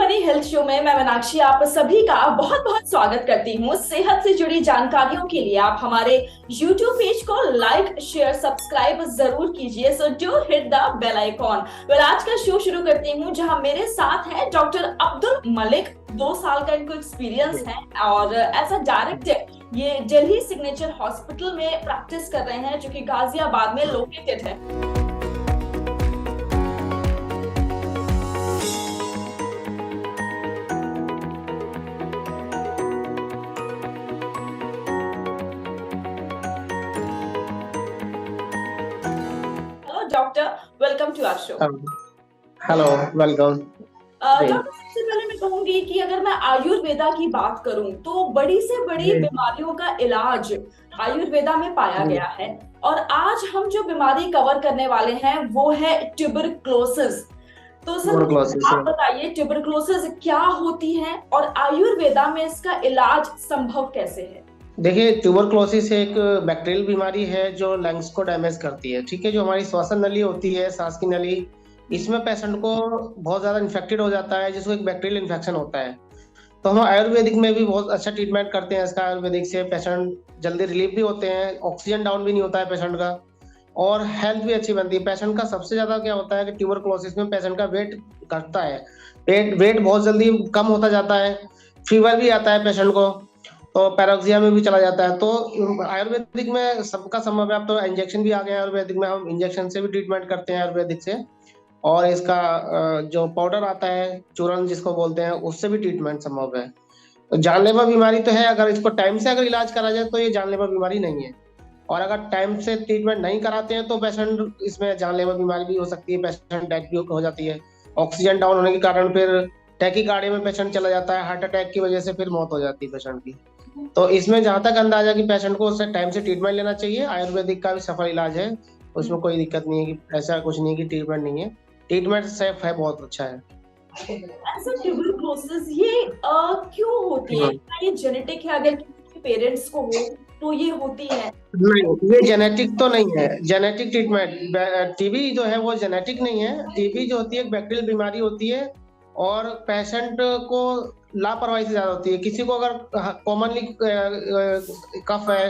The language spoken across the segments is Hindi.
मनी हेल्थ शो में मैं मीनाक्षी आप सभी का बहुत बहुत स्वागत करती हूँ। सेहत से जुड़ी जानकारियों के लिए आप हमारे YouTube पेज को लाइक शेयर सब्सक्राइब जरूर कीजिए। So do hit the bell icon. आज का शो शुरू करती हूँ जहाँ मेरे साथ है डॉक्टर अब्दुल मलिक। 2 साल का इनको एक्सपीरियंस है और एज अ डायरेक्टर ये दिल्ली सिग्नेचर हॉस्पिटल में प्रैक्टिस कर रहे हैं जो कि गाजियाबाद में लोकेटेड है। Doctor welcome to our show. Hello welcome. Doctor सबसे पहले मैं कहूंगी कि अगर मैं आयुर्वेदा की बात करूं तो बड़ी से बड़ी बीमारियों का इलाज आयुर्वेदा में पाया गया है और आज हम जो बीमारी कवर करने वाले हैं वो है ट्यूबरक्लोसिस। तो सर आप बताइए ट्यूबरक्लोसिस क्या होती है और आयुर्वेदा में इसका इलाज संभव कैसे है? देखिए, ट्यूबरक्लोसिस एक बैक्टीरियल बीमारी है जो लंग्स को डैमेज करती है। ठीक है, जो हमारी श्वसन नली होती है, सांस की नली, इसमें पेशेंट को बहुत ज्यादा इन्फेक्टेड हो जाता है जिसको एक बैक्टीरियल इन्फेक्शन होता है। तो हम आयुर्वेदिक में भी बहुत अच्छा ट्रीटमेंट करते हैं इसका। आयुर्वेदिक से पेशेंट जल्दी रिलीफ भी होते हैं, ऑक्सीजन डाउन भी नहीं होता है पेशेंट का और हेल्थ भी अच्छी बनती है। पेशेंट का सबसे ज्यादा क्या होता है कि ट्यूबरक्लोसिस में पेशेंट का वेट घटता है, वेट बहुत जल्दी कम होता जाता है, फीवर भी आता है पेशेंट को, तो पैराक्सिया में भी चला जाता है। तो आयुर्वेदिक में सबका संभव है। अब तो इंजेक्शन भी आ गया है आयुर्वेदिक में, हम इंजेक्शन से भी ट्रीटमेंट करते हैं आयुर्वेदिक से। और इसका जो पाउडर आता है, चूर्ण जिसको बोलते हैं, उससे भी ट्रीटमेंट संभव है। तो जानलेवा बीमारी तो है, अगर इसको टाइम से अगर इलाज करा जाए तो ये जानलेवा बीमारी नहीं है। और अगर टाइम से ट्रीटमेंट नहीं कराते हैं तो पेशेंट इसमें जानलेवा बीमारी भी हो सकती है, पेशेंट डेथ भी हो जाती है। ऑक्सीजन डाउन होने के कारण फिर टैकीकार्डिया में पेशेंट चला जाता है, हार्ट अटैक की वजह से फिर मौत हो जाती है पेशेंट की। तो इसमें जहां तक अंदाजा कि पेशेंट को उससे टाइम से ट्रीटमेंट लेना चाहिए। आयुर्वेदिक का भी सफल इलाज है, उसमें कोई दिक्कत नहीं है कि ऐसा कुछ नहीं है कि ट्रीटमेंट नहीं है। ट्रीटमेंट सेफ है, बहुत अच्छा है। ऐसा ट्यूबरक्लोसिस ये क्यों होती है? क्या ये जेनेटिक है? अगर किसी के पेरेंट्स को हो तो ये होती है? नहीं, ये जेनेटिक तो नहीं है। जेनेटिक ट्रीटमेंट, टीबी जो है वो जेनेटिक नहीं है। टीबी जो होती है एक बैक्टीरियल बीमारी होती है और पेशेंट को लापरवाही से ज्यादा होती है। किसी को अगर कॉमनली कफ है,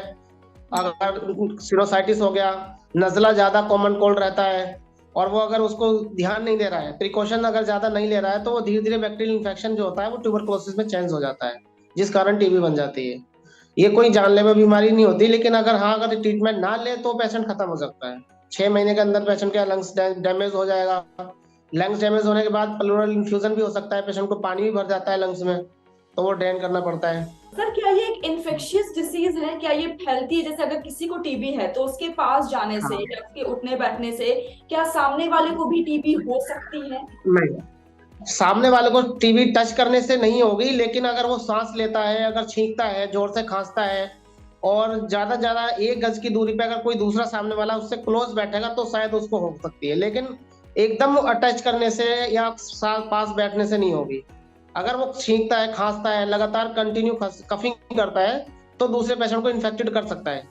अगर सिरोसाइटिस हो गया, नजला ज्यादा कॉमन कोल्ड रहता है और वो अगर उसको ध्यान नहीं दे रहा है, प्रिकॉशन अगर ज्यादा नहीं ले रहा है, तो वो धीरे धीरे बैक्टीरियल इन्फेक्शन जो होता है वो ट्यूबरक्लोसिस में चेंज हो जाता है, जिस कारण टीबी बन जाती है। ये कोई जानलेवा बीमारी नहीं होती, लेकिन अगर अगर ट्रीटमेंट ना ले तो पेशेंट खत्म हो सकता है। 6 महीने के अंदर पेशेंट का लंग्स डैमेज हो जाएगा। लंग्स डैमेज होने के बाद प्लूरल इन्फ्यूजन भी हो सकता है, पेशेंट को पानी भी भर जाता है लंग्स में, तो वो ड्रेन करना पड़ता है। सर क्या ये एक इन्फेक्शियस डिसीज है? क्या ये फैलती है? जैसे अगर किसी को टीबी है तो उसके पास जाने से या उसके उठने बैठने से क्या सामने वाले को भी टीबी हो सकती है? नहीं, सामने वाले को टीबी टच करने से नहीं होगी, लेकिन अगर वो सांस लेता है, अगर छींकता है, जोर से खांसता है और ज्यादा 1 गज की दूरी पे अगर कोई दूसरा सामने वाला उससे क्लोज बैठेगा तो शायद उसको हो सकती है, लेकिन एकदम अटैच करने से या पास बैठने से नहीं होगी। अगर वो छींकता है, खांसता है, लगातार कंटिन्यू कफिंग करता है तो दूसरे पेशेंट को इन्फेक्टेड कर सकता है,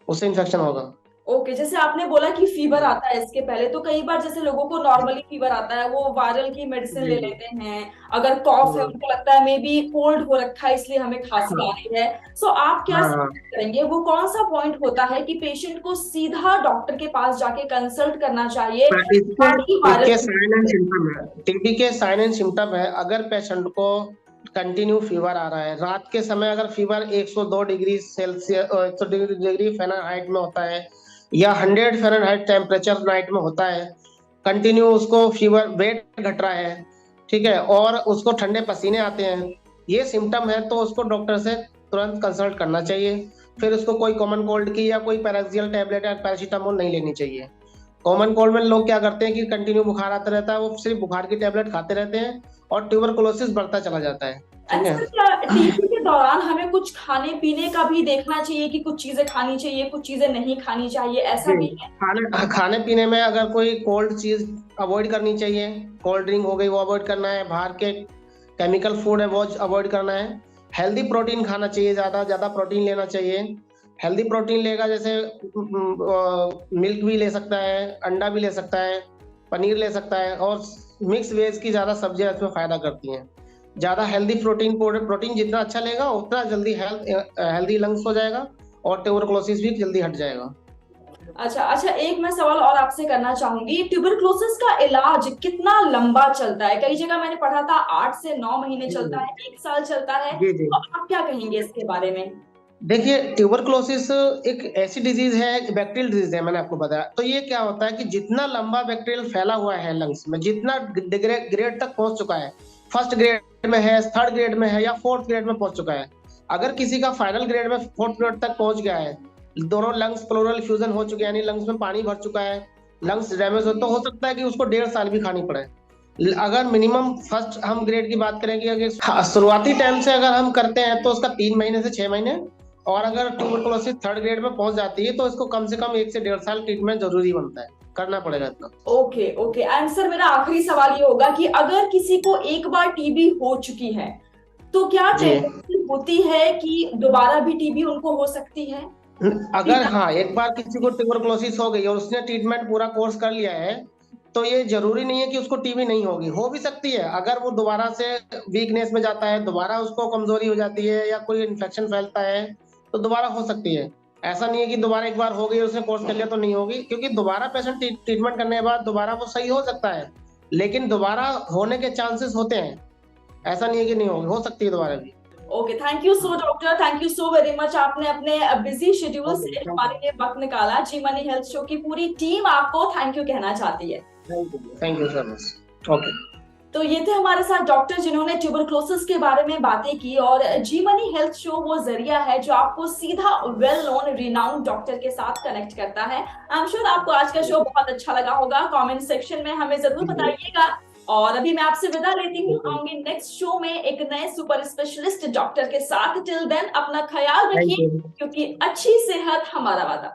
उससे इन्फेक्शन होगा। ओके, जैसे आपने बोला कि फीवर आता है इसके पहले, तो कई बार जैसे लोगों को नॉर्मली फीवर आता है वो वायरल की मेडिसिन ले लेते हैं। अगर कॉफ है उनको लगता है मे बी कोल्ड हो रखा है इसलिए हमें खांसी आ रही है। सो आप क्या करेंगे? वो कौन सा पॉइंट होता है कि पेशेंट को सीधा डॉक्टर के पास जाके कंसल्ट करना चाहिए? टीबी के साइन एंड सिम्टम है, अगर पेशेंट को कंटिन्यू फीवर आ रहा है, रात के समय अगर fever 102 degree Celsius 100 degree Fahrenheit में होता है या 100 फ़ारेनहाइट टेम्परेचर नाइट में होता है, कंटिन्यू उसको फीवर, वेट घट रहा है, ठीक है, और उसको ठंडे पसीने आते हैं, ये सिम्टम है तो उसको डॉक्टर से तुरंत कंसल्ट करना चाहिए। फिर उसको कोई कॉमन कोल्ड की या कोई पैराक्सियल टैबलेट या पैरासीटामोल नहीं लेनी चाहिए। कॉमन कोल्ड में लोग क्या करते हैं कि कंटिन्यू बुखार आता रहता है, वो सिर्फ बुखार की टैबलेट खाते रहते हैं और ट्यूबरकुलोसिस बढ़ता चला जाता है। टीबी के दौरान हमें कुछ खाने पीने का भी देखना चाहिए कि कुछ चीजें खानी चाहिए, कुछ चीजें नहीं खानी चाहिए, ऐसा भी है? खाने पीने में अगर कोई कोल्ड चीज अवॉइड करनी चाहिए, कोल्ड ड्रिंक हो गई वो अवॉइड करना है, बाहर के केमिकल फूड है वो अवॉइड करना है। हेल्दी प्रोटीन खाना चाहिए, ज्यादा प्रोटीन लेना चाहिए। हेल्दी प्रोटीन लेगा, जैसे मिल्क भी ले सकता है, अंडा भी ले सकता है, पनीर ले सकता है, और मिक्स वेज की ज्यादा सब्जियां इसमें फायदा करती हैं। ज्यादा हेल्दी प्रोटीन जितना अच्छा लेगा उतना जल्दी हेल्दी लंग्स हो जाएगा, और ट्यूबरकुलोसिस भी जल्दी हट जाएगा। अच्छा अच्छा, एक मैं सवाल और आपसे करना चाहूंगी, ट्यूबरकुलोसिस का इलाज कितना लंबा चलता है? कई जगह मैंने पढ़ा था 8 से 9 महीने चलता है, 1 साल चलता है, जी जी। तो आप क्या कहेंगे इसके बारे में? देखिए, ट्यूबरकुलोसिस एक ऐसी डिजीज है, बैक्टीरियल डिजीज है, मैंने आपको बताया। तो ये क्या होता है कि जितना लंबा बैक्टीरियल फैला हुआ है लंग्स में, जितना ग्रेड तक पहुंच चुका है, फर्स्ट ग्रेड में है, थर्ड ग्रेड में है, या फोर्थ ग्रेड में पहुंच चुका है, अगर किसी का फाइनल ग्रेड में फोर्थ ग्रेड तक पहुंच गया है, दोनों लंग्स प्लूरल फ्यूजन हो चुके हैं, यानी लंग्स में पानी भर चुका है, लंग्स डैमेज हो सकता है कि उसको 1.5 साल भी खानी पड़े। अगर मिनिमम फर्स्ट हम ग्रेड की बात करें कि अगर शुरुआती टाइम से अगर हम करते हैं तो उसका 3 महीने से 6 महीने, और अगर ट्यूबरकुलोसिस थर्ड ग्रेड में पहुंच जाती है तो इसको कम से कम 1 से 1.5 साल ट्रीटमेंट जरूरी बनता है, करना पड़ेगा इतना। ओके ओके, आंसर मेरा आखिरी सवाल ये होगा कि अगर किसी को एक बार टीबी हो चुकी है तो क्या टेंडेंसी होती है कि दोबारा भी टीबी उनको हो सकती है? अगर हाँ, एक बार किसी को ट्यूबरकुलोसिस हो गई और उसने ट्रीटमेंट पूरा कोर्स कर लिया है, तो ये जरूरी नहीं है कि उसको टीबी नहीं होगी, हो भी सकती है। अगर वो दोबारा से वीकनेस में जाता है, दोबारा उसको कमजोरी हो जाती है, या कोई इन्फेक्शन फैलता है, तो दोबारा हो सकती है। ऐसा नहीं है कि दोबारा एक बार हो गई उसने कोर्स कर लिया तो नहीं होगी, क्योंकि दोबारा पेशेंट ट्रीटमेंट करने के बाद दोबारा वो सही हो सकता है, लेकिन दोबारा होने के चांसेस होते हैं। ऐसा नहीं है कि नहीं होगी, हो सकती है दोबारा भी। Okay, thank you so doctor, thank you so very much. आपने अपने बिजी शेड्यूल से हमारे लिए वक्त निकाला। जी मनी हेल्थ शो की पूरी टीम आपको थैंक यू कहना चाहती है। Thank you so much. Okay, तो ये थे हमारे साथ डॉक्टर जिन्होंने ट्यूबरकुलोसिस के बारे में बातें की, और जी मनी हेल्थ शो वो जरिया है जो आपको सीधा वेल नोन रिनाउंड डॉक्टर के साथ कनेक्ट करता है। आई एम श्योर आपको आज का शो बहुत अच्छा लगा होगा। कमेंट सेक्शन में हमें जरूर बताइएगा। और अभी मैं आपसे विदा लेती हूँ, आऊंगी नेक्स्ट शो में एक नए सुपर स्पेशलिस्ट डॉक्टर के साथ। टिल देन अपना ख्याल रखिए, क्योंकि अच्छी सेहत हमारा वादा।